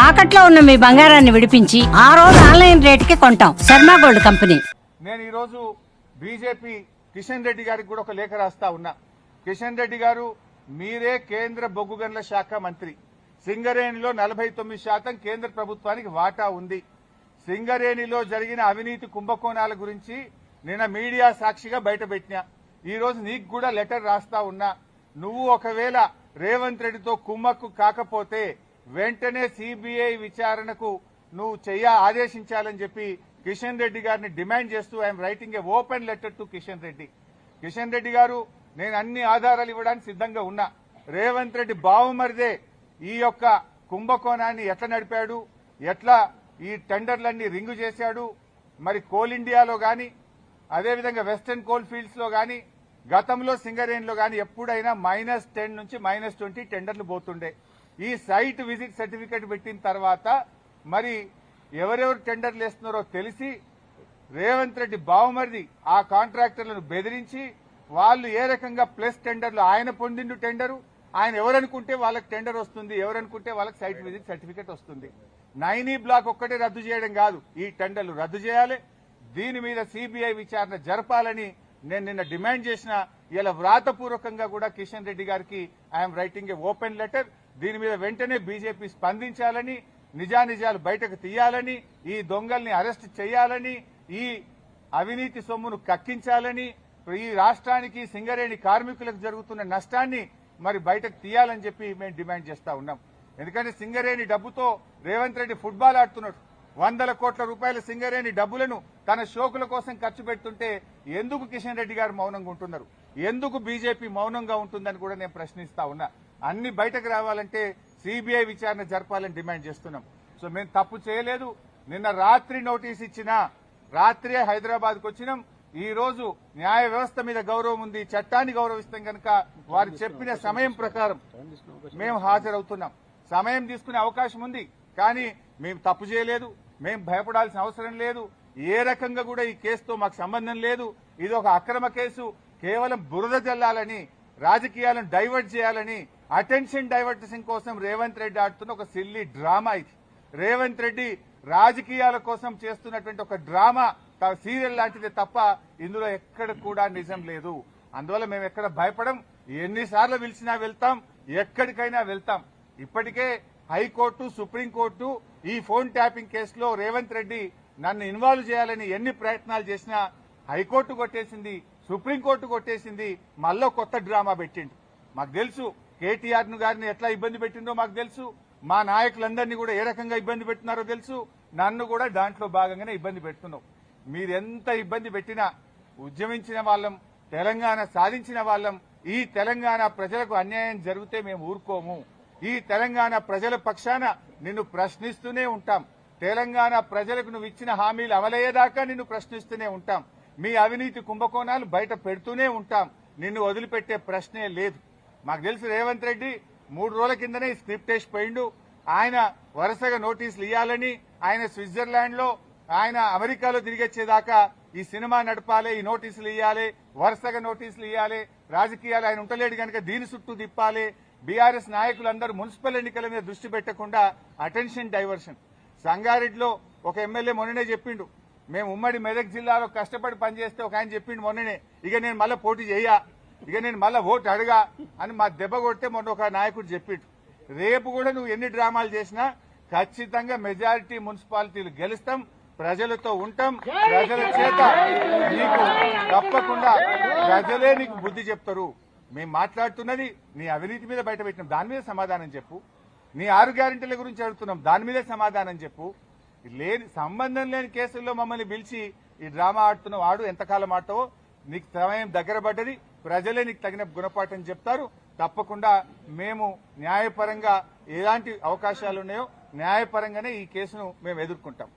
తాకట్లో ఉన్న మీ బంగారాన్ని విడిపించి ఆ రోజు ఆన్లైన్ రేటుకి కొంటాం. Sharma gold company. నేను ఈరోజు బీజేపీ కిషన్ రెడ్డి గారికి కూడా ఒక లేఖ రాస్తా ఉన్నా. కిషన్ రెడ్డి గారు, మీరే కేంద్ర బొగ్గు గనుల శాఖ మంత్రి. సింగరేణిలో 49% కేంద్ర ప్రభుత్వానికి వాటా ఉంది. సింగరేణిలో జరిగిన అవినీతి కుంభకోణాల గురించి నిన్న మీడియా సాక్షిగా బయటపెట్టినా. ఈ రోజు నీకు కూడా లెటర్ రాస్తా ఉన్నా. నువ్వు ఒకవేళ రేవంత్ రెడ్డితో కుమ్మక్కు కాకపోతే వెంటనే సిబిఐ విచారణకు నువ్వు ఆదేశించాలని చెప్పి కిషన్ రెడ్డి గారిని డిమాండ్ చేస్తూ I'm writing A open letter to Kishan Reddy. Kishan Reddy గారు, నేను అన్ని ఆధారాలు ఇవ్వడానికి సిద్ధంగా ఉన్నా. రేవంత్ రెడ్డి బావుమరిదే ఈ యొక్క కుంభకోణాన్ని ఎట్లా నడిపాడు, ఎట్లా ఈ టెండర్లన్నీ రింగు చేశాడు, మరి కోల్ ఇండియాలో గాని అదేవిధంగా వెస్టర్న్ కోల్ ఫీల్డ్స్ లో గాని గతంలో సింగరేణిలో గాని ఎప్పుడైనా -10 నుంచి -20 టెండర్లు పోతుండే. ఈ సైట్ విజిట్ సర్టిఫికేట్ పెట్టిన తర్వాత మరి ఎవరెవరు టెండర్లు వేస్తున్నారో తెలిసి రేవంత్ రెడ్డి బావుమరిది ఆ కాంట్రాక్టర్లను బెదిరించి వాళ్ళు ఏ రకంగా ప్లస్ టెండర్లు ఆయన పొందిండు టెండరు, ఆయన ఎవరనుకుంటే వాళ్ళకి టెండర్ వస్తుంది, ఎవరనుకుంటే వాళ్ళకి సైట్ విజిట్ సర్టిఫికేట్ వస్తుంది. నైనీ బ్లాక్ ఒక్కటే రద్దు చేయడం కాదు, ఈ టెండర్లు రద్దు చేయాలి. దీని మీద సిబిఐ విచారణ జరపాలని నేను నిన్న డిమాండ్ చేసిన. ఇలా వ్రాతపూర్వకంగా కూడా కిషన్ రెడ్డి గారికి I'm writing A open letter. దీని మీద వెంటనే బీజేపీ స్పందించాలని, నిజానిజాలు బయటకు తీయాలని, ఈ దొంగల్ని అరెస్ట్ చేయాలని, ఈ అవినీతి సొమ్మును కక్కించాలని, ఈ రాష్ట్రానికి సింగరేణి కార్మికులకు జరుగుతున్న నష్టాన్ని మరి బయటకు తీయాలని చెప్పి మేము డిమాండ్ చేస్తా ఉన్నాం. ఎందుకంటే సింగరేణి డబ్బుతో రేవంత్ రెడ్డి ఫుట్బాల్ ఆడుతున్నాడు. 100 కోట్ల రూపాయల సింగరేణి డబ్బులను తన షోకుల కోసం ఖర్చు పెడుతుంటే ఎందుకు కిషన్ రెడ్డి గారు మౌనంగా ఉంటున్నారు, ఎందుకు బీజేపీ మౌనంగా ఉంటుందని కూడా నేను ప్రశ్నిస్తా ఉన్నా. అన్ని బయటకు రావాలంటే సిబిఐ విచారణ జరపాలని డిమాండ్ చేస్తున్నాం. సో మేము తప్పు చేయలేదు. నిన్న రాత్రి నోటీస్ ఇచ్చినా రాత్రే హైదరాబాద్కు వచ్చినాం. ఈ రోజు న్యాయ వ్యవస్థ మీద గౌరవం ఉంది, చట్టాన్ని గౌరవిస్తాం కనుక వారు చెప్పిన సమయం ప్రకారం మేము హాజరవుతున్నాం. సమయం తీసుకునే అవకాశం ఉంది, కానీ మేము తప్పు చేయలేదు, మేము భయపడాల్సిన అవసరం లేదు. ఏ రకంగా కూడా ఈ కేసుతో మాకు సంబంధం లేదు. ఇది ఒక అక్రమ కేసు. కేవలం బురద జల్లాలని, రాజకీయాలను డైవర్ట్ చేయాలని, అటెన్షన్ డైవర్షన్ కోసం రేవంత్ రెడ్డి ఆడుతున్న ఒక సిల్లీ డ్రామా ఇది. రేవంత్ రెడ్డి రాజకీయాల కోసం చేస్తున్నటువంటి ఒక డ్రామా సీరియల్ లాంటిదే తప్ప ఇందులో ఎక్కడ కూడా నిజం లేదు. అందువల్ల మేము ఎక్కడ భయపడం. ఎన్నిసార్లు పిలిచినా వెళ్తాం, ఎక్కడికైనా వెళ్తాం. ఇప్పటికే హైకోర్టు, సుప్రీంకోర్టు ఈ ఫోన్ ట్యాపింగ్ కేసులో రేవంత్ రెడ్డి నన్ను ఇన్వాల్వ్ చేయాలని ఎన్ని ప్రయత్నాలు చేసినా హైకోర్టు కొట్టేసింది, సుప్రీంకోర్టు కొట్టేసింది. మళ్ళీ కొత్త డ్రామా పెట్టిండు. మాకు తెలుసు కేటీఆర్ గారిని ఎట్లా ఇబ్బంది పెట్టిందో మాకు తెలుసు. మా నాయకులందరినీ కూడా ఏ రకంగా ఇబ్బంది పెట్టినారో తెలుసు. నన్ను కూడా దాంట్లో భాగంగానే ఇబ్బంది పెడుతున్నావు. మీరెంత ఇబ్బంది పెట్టినా ఉద్యమించిన వాళ్ళం, తెలంగాణ సాధించిన వాళ్ళం. ఈ తెలంగాణ ప్రజలకు అన్యాయం జరిగితే మేము ఊరుకోము. ఈ తెలంగాణ ప్రజల పక్షాన నిన్ను ప్రశ్నిస్తూనే ఉంటాం. తెలంగాణ ప్రజలకు నువ్వు ఇచ్చిన హామీలు అమలయ్యేదాకా నిన్ను ప్రశ్నిస్తూనే ఉంటాం. మీ అవినీతి కుంభకోణాలు బయట పెడుతూనే ఉంటాం. నిన్ను వదిలిపెట్టే ప్రశ్నే లేదు. మాకు తెలుసు రేవంత్ రెడ్డి 3 రోజుల కిందనే ఈ స్క్రిప్ట్ వేసి పోయిండు. ఆయన వరుసగా నోటీసులు ఇవ్వాలని, ఆయన స్విట్జర్లాండ్ లో, ఆయన అమెరికాలో తిరిగొచ్చేదాకా ఈ సినిమా నడపాలి, ఈ నోటీసులు ఇవ్వాలి, వరుసగా నోటీసులు ఇవ్వాలి. రాజకీయాలు ఆయన ఉంటలేడు కనుక దీని చుట్టూ తిప్పాలి. బీఆర్ఎస్ నాయకులందరూ మున్సిపల్ ఎన్నికల మీద దృష్టి పెట్టకుండా అటెన్షన్ డైవర్షన్. సంగారెడ్డిలో ఒక ఎమ్మెల్యే మొన్ననే చెప్పిండు, మేము ఉమ్మడి మెదక్ జిల్లాలో కష్టపడి పనిచేస్తే ఒక ఆయన చెప్పిండు మొన్ననే, ఇక నేను మళ్ళీ పోటీ చేయా, ఇక నేను మళ్ళీ ఓటు అడగా అని మా దెబ్బ కొడితే మొన్న ఒక నాయకుడు చెప్పిండు. రేపు కూడా నువ్వు ఎన్ని డ్రామాలు చేసినా ఖచ్చితంగా మెజారిటీ మున్సిపాలిటీలు గెలుస్తాం, ప్రజలతో ఉంటాం. ప్రజల చేత నీకు తప్పకుండా ప్రజలే నీకు బుద్ధి చెప్తారు. మేము మాట్లాడుతున్నది నీ అవినీతి మీద బయట పెట్టినాం, దాని మీద సమాధానం చెప్పు. నీ 6 గ్యారెంటీల గురించి అడుగుతున్నాం, దాని మీదే సమాధానం చెప్పు. సంబంధం లేని కేసుల్లో మమ్మల్ని పిలిచి ఈ డ్రామా ఆడుతున్నావు, ఆడు ఎంతకాలం ఆడతావో. నీకు సమయం దగ్గర పడ్డది, ప్రజలే నీకు తగిన గుణపాఠం చెప్తారు. తప్పకుండా మేము న్యాయపరంగా ఎలాంటి అవకాశాలు ఉన్నాయో న్యాయపరంగానే ఈ కేసును మేము ఎదుర్కొంటాం.